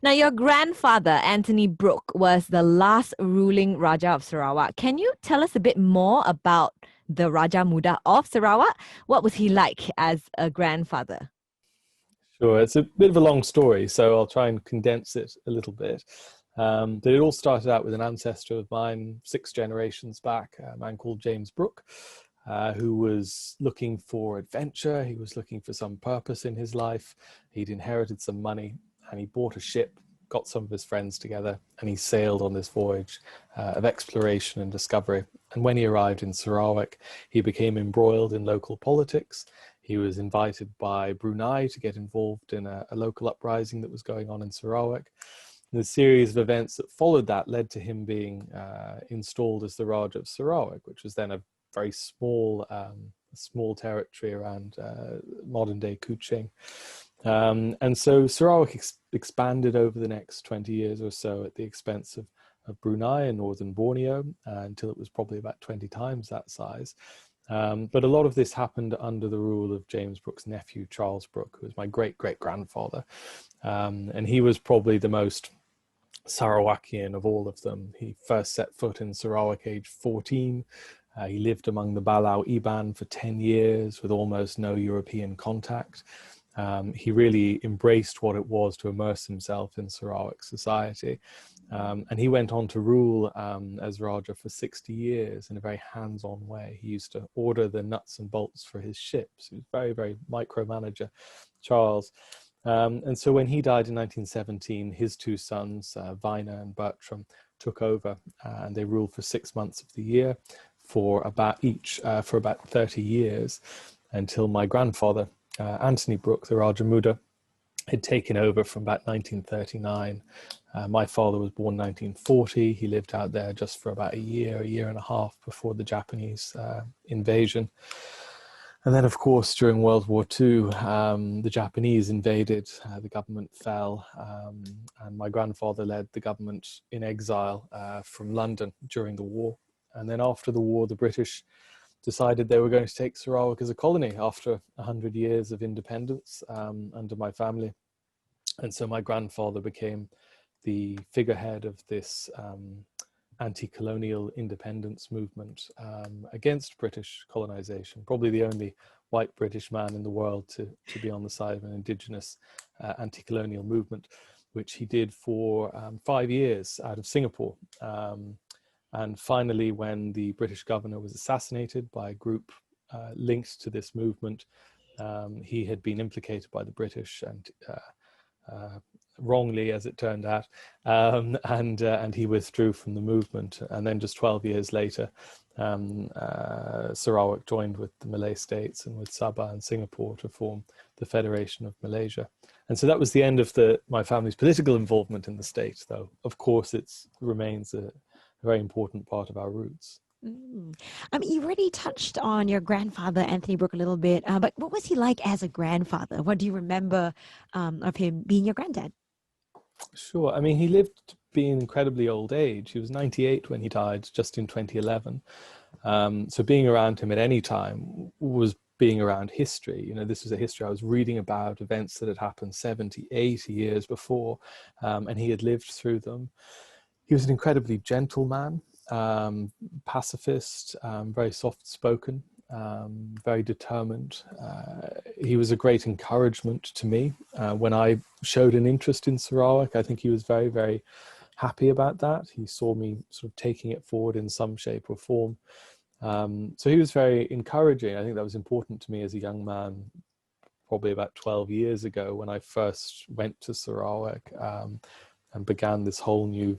Now, your grandfather, Anthony Brooke, was the last ruling Rajah of Sarawak. Can you tell us a bit more about the Rajah Muda of Sarawak? What was he like as a grandfather? Sure, it's a bit of a long story, so I'll try and condense it a little bit. But it all started out with an ancestor of mine, 6 generations back, a man called James Brooke, who was looking for adventure. He was looking for some purpose in his life. He'd inherited some money and he bought a ship, got some of his friends together, and he sailed on this voyage of exploration and discovery. And when he arrived in Sarawak, he became embroiled in local politics. He was invited by Brunei to get involved in a local uprising that was going on in Sarawak. And the series of events that followed that led to him being installed as the Rajah of Sarawak, which was then a very small territory around modern-day Kuching. And so Sarawak expanded over the next 20 years or so at the expense of Brunei and northern Borneo until it was probably about 20 times that size. But a lot of this happened under the rule of James Brooke's nephew, Charles Brooke, who was my great-great-grandfather. And he was probably the most Sarawakian of all of them. He first set foot in Sarawak age 14. He lived among the Balau Iban for 10 years with almost no European contact. He really embraced what it was to immerse himself in Sarawak society. And he went on to rule as Rajah for 60 years in a very hands-on way. He used to order the nuts and bolts for his ships. He was very, very micromanager, Charles. And so when he died in 1917, his 2 sons, Vina and Bertram, took over and they ruled for 6 months of the year for about 30 years until my grandfather, Anthony Brooke, the Rajah Muda, had taken over from about 1939. My father was born 1940. He lived out there just for about a year and a half before the Japanese invasion. And then, of course, during World War II, the Japanese invaded, the government fell, and my grandfather led the government in exile from London during the war. And then after the war, the British decided they were going to take Sarawak as a colony after 100 years of independence under my family. And so my grandfather became the figurehead of this anti-colonial independence movement against British colonization, probably the only white British man in the world to be on the side of an indigenous anti-colonial movement, which he did for 5 years out of Singapore. And finally, when the British governor was assassinated by a group linked to this movement, he had been implicated by the British and wrongly, as it turned out, and he withdrew from the movement. And then just 12 years later, Sarawak joined with the Malay states and with Sabah and Singapore to form the Federation of Malaysia. And so that was the end of my family's political involvement in the state, though of course it remains a very important part of our roots. You already touched on your grandfather, Anthony Brooke, a little bit, but what was he like as a grandfather? What do you remember of him being your granddad? Sure. I mean, he lived to be an incredibly old age. He was 98 when he died, just in 2011. So being around him at any time was being around history. You know, this was a history I was reading about, events that had happened 70, 80 years before, and he had lived through them. He was an incredibly gentle man, pacifist, very soft-spoken, very determined. He was a great encouragement to me. When I showed an interest in Sarawak, I think he was very, very happy about that. He saw me sort of taking it forward in some shape or form. So he was very encouraging. I think that was important to me as a young man, probably about 12 years ago when I first went to Sarawak and began this whole new,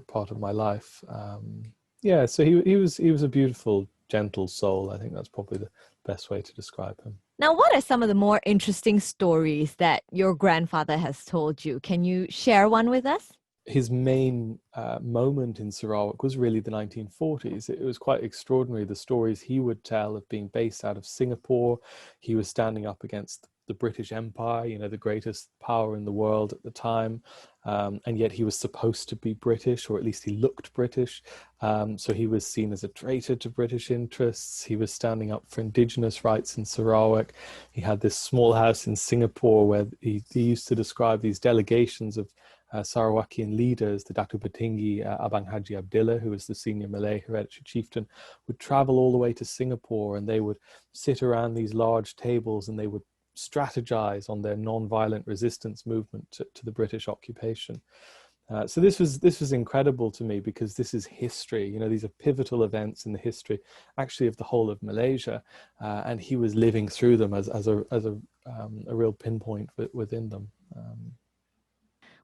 part of my life. So he was a beautiful, gentle soul. I think that's probably the best way to describe him. Now, what are some of the more interesting stories that your grandfather has told you? Can you share one with us? His main moment in Sarawak was really the 1940s. It was quite extraordinary, the stories he would tell of being based out of Singapore. He was standing up against the British Empire, the greatest power in the world at the time. And yet he was supposed to be British, or at least he looked British. So he was seen as a traitor to British interests. He was standing up for indigenous rights in Sarawak. He had this small house in Singapore where he used to describe these delegations of Sarawakian leaders, the Datu Petinggi, Abang Haji Abdillah, who was the senior Malay hereditary chieftain, would travel all the way to Singapore, and they would sit around these large tables and they would strategize on their non-violent resistance movement to the British occupation. So this was incredible to me, because this is history. You know, these are pivotal events in the history, actually, of the whole of Malaysia, and he was living through them as a real pinpoint within them.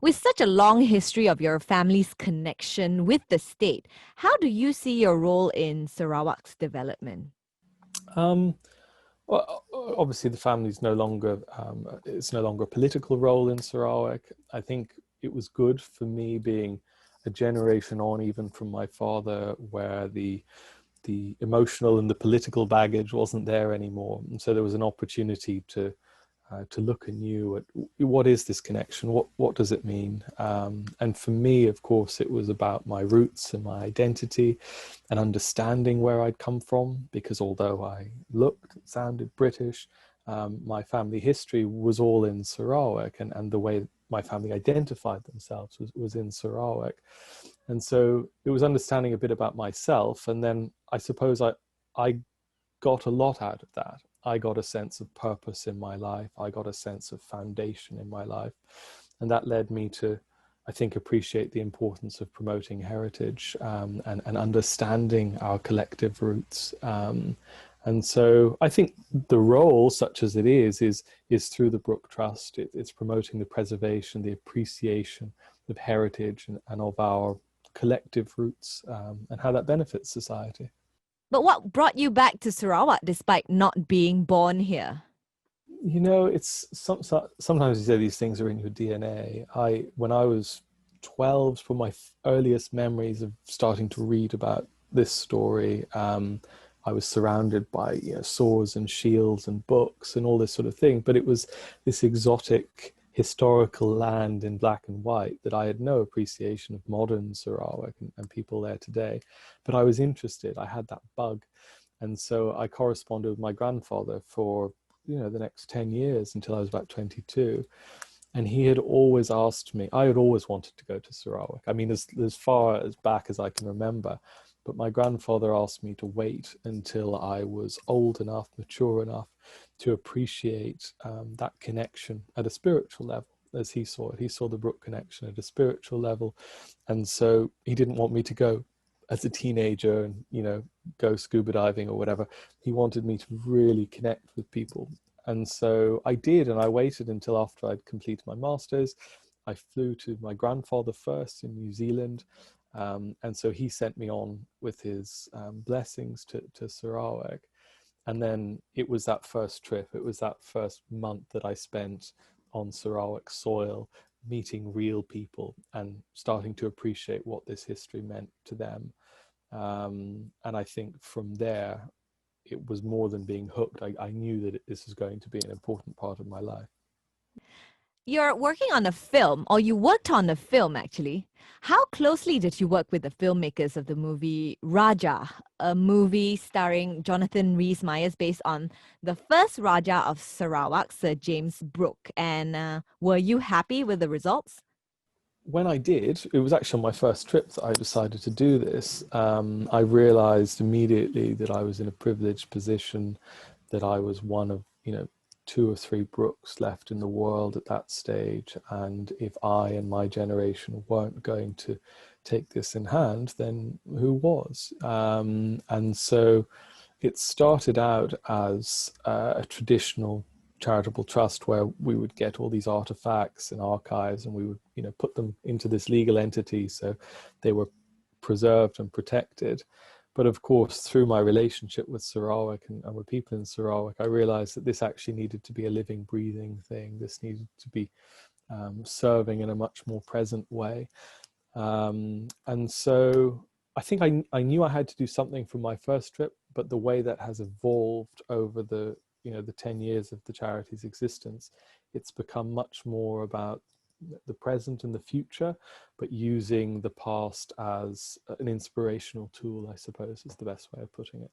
With such a long history of your family's connection with the state, how do you see your role in Sarawak's development? Um, well, obviously, the family's no longer it's no longer a political role in Sarawak. I think it was good for me being a generation on, even from my father, where the emotional and the political baggage wasn't there anymore, and so there was an opportunity to look anew at what is this connection, what does it mean, and for me, of course, it was about my roots and my identity and understanding where I'd come from, because although I looked, sounded British, my family history was all in Sarawak, and the way my family identified themselves was in Sarawak. And so it was understanding a bit about myself, and then I suppose I got a lot out of that. I got a sense of purpose in my life. I got a sense of foundation in my life. And that led me to, I think, appreciate the importance of promoting heritage, and understanding our collective roots. And so I think the role, such as it is through the Brooke Trust. It's promoting the preservation, the appreciation of heritage and of our collective roots, and how that benefits society. But what brought you back to Sarawak despite not being born here? You know, sometimes you say these things are in your DNA. When I was 12, from my earliest memories of starting to read about this story, I was surrounded by, you know, swords and shields and books and all this sort of thing. But it was this exotic historical land in black and white that I had no appreciation of modern Sarawak and people there today. But I was interested. I had that bug. And so I corresponded with my grandfather for, you know, the next 10 years until I was about 22. And he had always asked me, I had always wanted to go to Sarawak. I mean, as far as back as I can remember. But my grandfather asked me to wait until I was old enough, mature enough to appreciate that connection at a spiritual level, as he saw it. He saw the Brooke connection at a spiritual level. And so he didn't want me to go as a teenager and, you know, go scuba diving or whatever. He wanted me to really connect with people. And so I did, and I waited until after I'd completed my master's. I flew to my grandfather first in New Zealand. And so he sent me on with his blessings to Sarawak. And then it was that first trip, it was that first month that I spent on Sarawak soil, meeting real people and starting to appreciate what this history meant to them. And I think from there, it was more than being hooked. I knew that this was going to be an important part of my life. You're working on a film, or you worked on a film actually. How closely did you work with the filmmakers of the movie Rajah, a movie starring Jonathan Rhys-Meyers based on the first Rajah of Sarawak, Sir James Brooke? And were you happy with the results? When I did, it was actually on my first trip that I decided to do this. I realized immediately that I was in a privileged position, that I was one of, you know, two or three Brookes left in the world at that stage. And if I and my generation weren't going to take this in hand, then who was? And so it started out as a traditional charitable trust where we would get all these artifacts and archives, and we would, you know, put them into this legal entity so they were preserved and protected. But of course, through my relationship with Sarawak and with people in Sarawak, I realized that this actually needed to be a living, breathing thing. This needed to be serving in a much more present way. And so I think I knew I had to do something from my first trip, but the way that has evolved over the, you know, the 10 years of the charity's existence, it's become much more about the present and the future, but using the past as an inspirational tool, I suppose, is the best way of putting it.